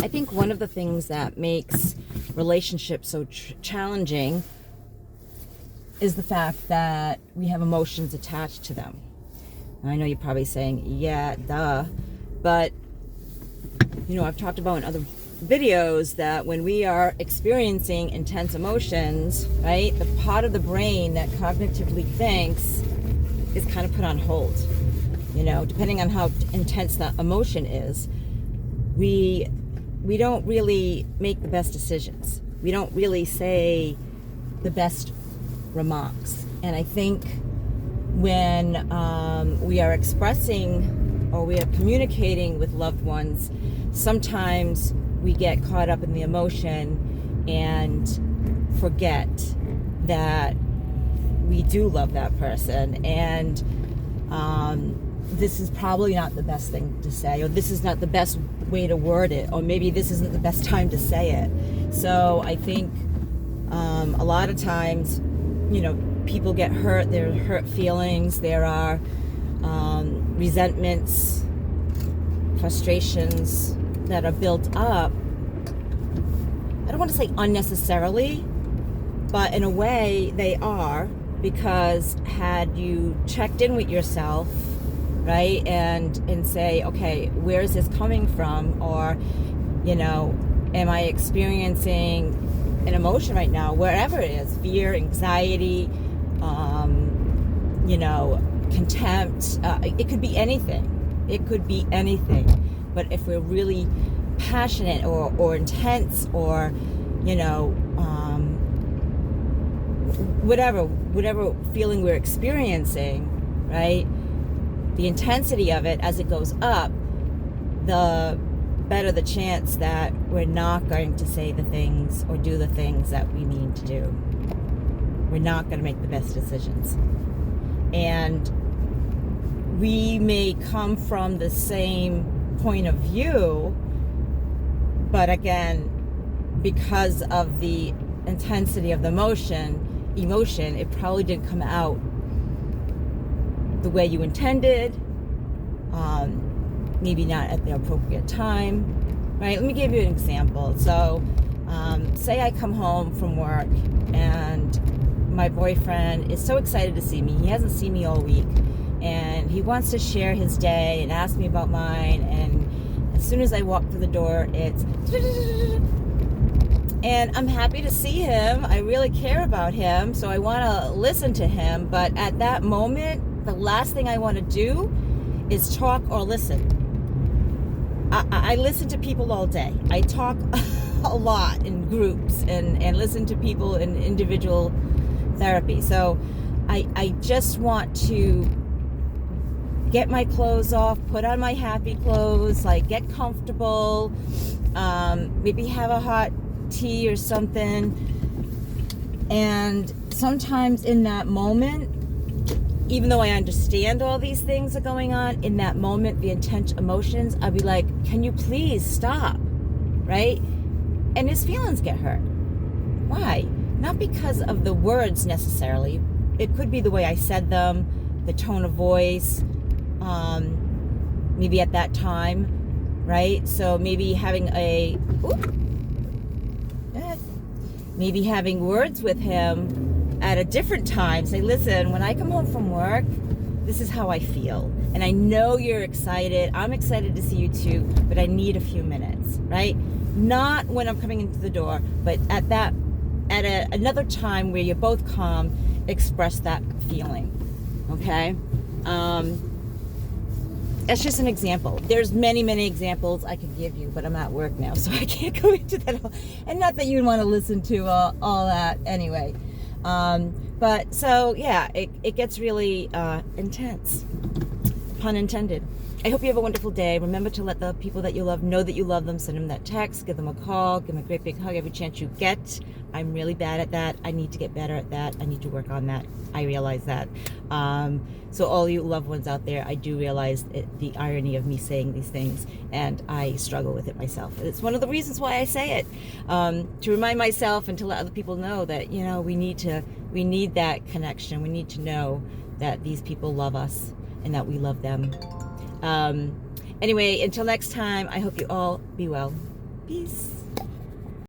I think one of the things that makes relationships so challenging is the fact that we have emotions attached to them. And I know you're probably saying, yeah, duh. But, I've talked about in other videos that when we are experiencing intense emotions, right, the part of the brain that cognitively thinks is kind of put on hold. Depending on how intense that emotion is, we don't really make the best decisions. We don't really say the best remarks. And I think when we are expressing or we are communicating with loved ones, sometimes we get caught up in the emotion and forget that we do love that person, and this is probably not the best thing to say, or this is not the best way to word it, or maybe this isn't the best time to say it. So I think a lot of times, people get hurt. There are hurt feelings. There are resentments, frustrations that are built up. I don't want to say unnecessarily, but in a way they are, because had you checked in with yourself, right, and say, okay, where is this coming from? Or, am I experiencing an emotion right now, wherever it is, fear, anxiety, contempt, it could be anything. It could be anything. But if we're really passionate or intense, or, whatever feeling we're experiencing, right, the intensity of it, as it goes up, the better the chance that we're not going to say the things or do the things that we need to do. We're not going to make the best decisions. And we may come from the same point of view, but again, because of the intensity of the emotion, it probably didn't come out the way you intended, maybe not at the appropriate time, right? Let me give you an example. So say I come home from work and my boyfriend is so excited to see me. He hasn't seen me all week, and he wants to share his day and ask me about mine, and as soon as I walk through the door, it's and I'm happy to see him. I really care about him, so I want to listen to him. But at that moment, the last thing I want to do is talk or listen. I listen to people all day. I talk a lot in groups and listen to people in individual therapy. So I just want to get my clothes off, put on my happy clothes, like get comfortable, maybe have a hot tea or something. And sometimes in that moment, even though I understand all these things are going on, in that moment, the intense emotions, I'll be like, can you please stop, right? And his feelings get hurt. Why? Not because of the words necessarily. It could be the way I said them, the tone of voice, maybe at that time, right? So maybe having maybe having words with him at a different time. Say, listen, when I come home from work, this is how I feel. And I know you're excited. I'm excited to see you too, but I need a few minutes, right? Not when I'm coming into the door, but at another time where you're both calm, express that feeling, okay? That's just an example. There's many, many examples I could give you, but I'm at work now, so I can't go into that all. And not that you'd want to listen to all that anyway. But so, yeah, it gets really intense. Pun intended. I hope you have a wonderful day. Remember to let the people that you love know that you love them. Send them that text. Give them a call. Give them a great big hug every chance you get. I'm really bad at that. I need to get better at that. I need to work on that. I realize that. So all you loved ones out there, I do realize the irony of me saying these things, and I struggle with it myself. It's one of the reasons why I say it, to remind myself and to let other people know that, we need that connection. We need to know that these people love us and that we love them. Anyway, until next time, I hope you all be well. Peace.